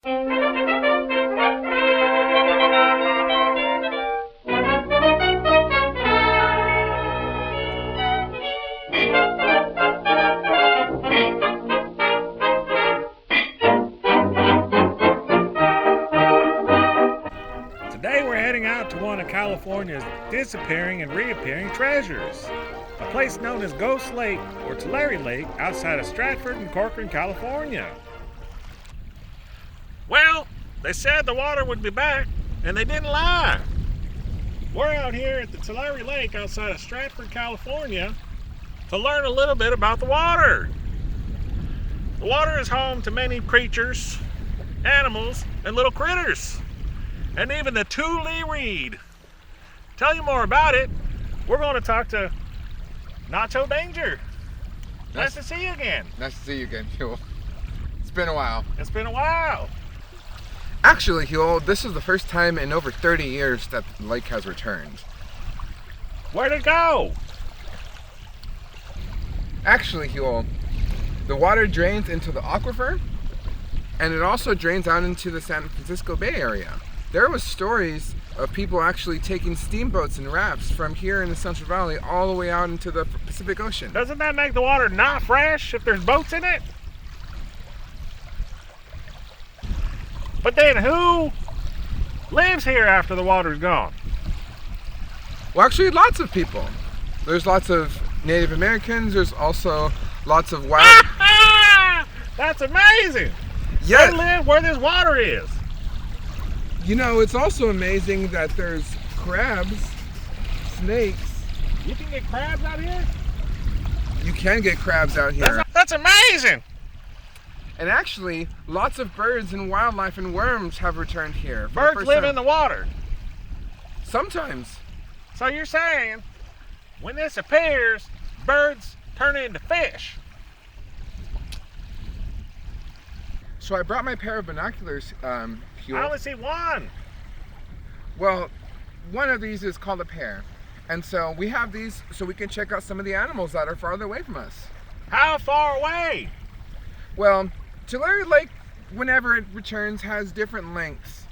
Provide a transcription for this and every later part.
Today we're heading out to one of California's disappearing and reappearing treasures. A place known as Ghost Lake or Tulare Lake outside of Stratford and Corcoran, California. Well, they said the water would be back, and they didn't lie. We're out here at the Tulare Lake outside of Stratford, California to learn a little bit about the water. The water is home to many creatures, animals, and little critters. And even the two-leaf reed. Tell you more about it, we're going to talk to Nacho Danger. Nice to see you again. Nice to see you again, Huel. It's been a while. It's been a while. Actually, Huel, this is the first time in over 30 years that the lake has returned. Where'd it go? Actually, Huel, the water drains into the aquifer, and it also drains out into the San Francisco Bay Area. There was stories of people actually taking steamboats and rafts from here in the Central Valley all the way out into the Pacific Ocean. Doesn't that make the water not fresh if there's boats in it? But then who lives here after the water's gone? Well, actually, lots of people. There's lots of Native Americans. There's also lots of wild... That's amazing! Yes. They live where this water is. You know, it's also amazing that there's crabs, snakes. You can get crabs out here? You can get crabs out here. That's amazing! And actually, lots of birds and wildlife and worms have returned here. Birds live in the water? Sometimes. So you're saying, when this appears, birds turn into fish? So I brought my pair of binoculars, Huel. I only see one. Well, one of these is called a pair. And so we have these so we can check out some of the animals that are farther away from us. How far away? Well, Tulare Lake, whenever it returns, has different lengths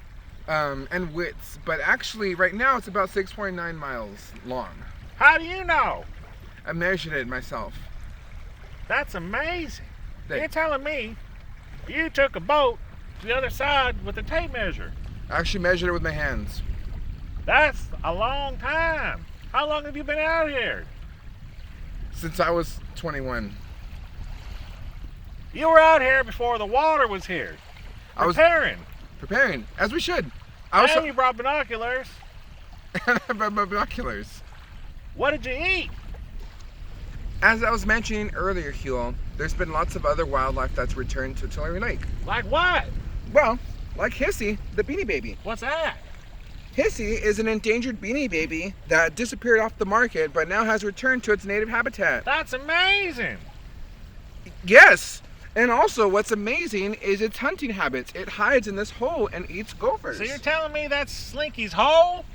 and widths. But actually, right now, it's about 6.9 miles long. How do you know? I measured it myself. That's amazing. Thanks. You're telling me you took a boat to the other side with a tape measure? I actually measured it with my hands. That's a long time. How long have you been out here? Since I was 21. You were out here before the water was here. Preparing, as we should. And you brought binoculars. And I brought my binoculars. What did you eat? As I was mentioning earlier, Huel, there's been lots of other wildlife that's returned to Tulare Lake. Like what? Well, like Hissy, the beanie baby. What's that? Hissy is an endangered beanie baby that disappeared off the market but now has returned to its native habitat. That's amazing. Yes, and also what's amazing is its hunting habits. It hides in this hole and eats gophers. So you're telling me that's Slinky's hole?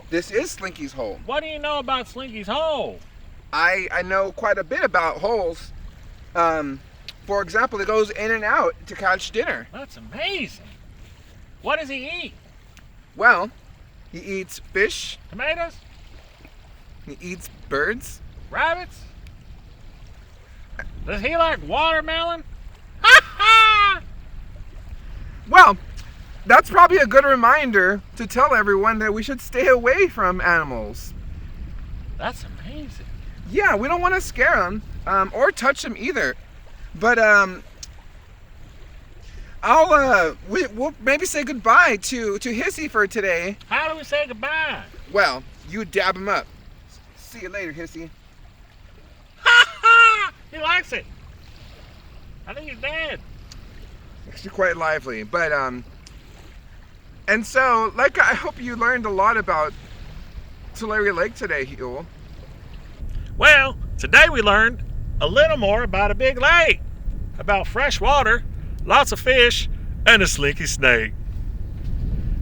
This is Slinky's hole. What do you know about Slinky's hole? I know quite a bit about holes. For example, it goes in and out to catch dinner. That's amazing. What does he eat? Well, he eats fish. Tomatoes? He eats birds. Rabbits? Does he like watermelon? Well, that's probably a good reminder to tell everyone that we should stay away from animals. That's amazing. Yeah, we don't want to scare them or touch them either. But we'll maybe say goodbye to Hissy for today. How do we say goodbye? Well, you dab him up. See you later, Hissy. He likes it. I think he's dead. Actually quite lively. But and so, like, I hope you learned a lot about Tulare Lake today, Huel. Well, today we learned a little more about a big lake, about fresh water, lots of fish, and a slinky snake.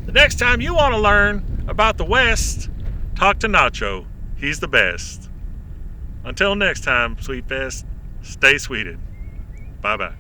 The next time you want to learn about the West, talk to Nacho. He's the best. Until next time, Sweet Fest, stay sweeted. Bye-bye.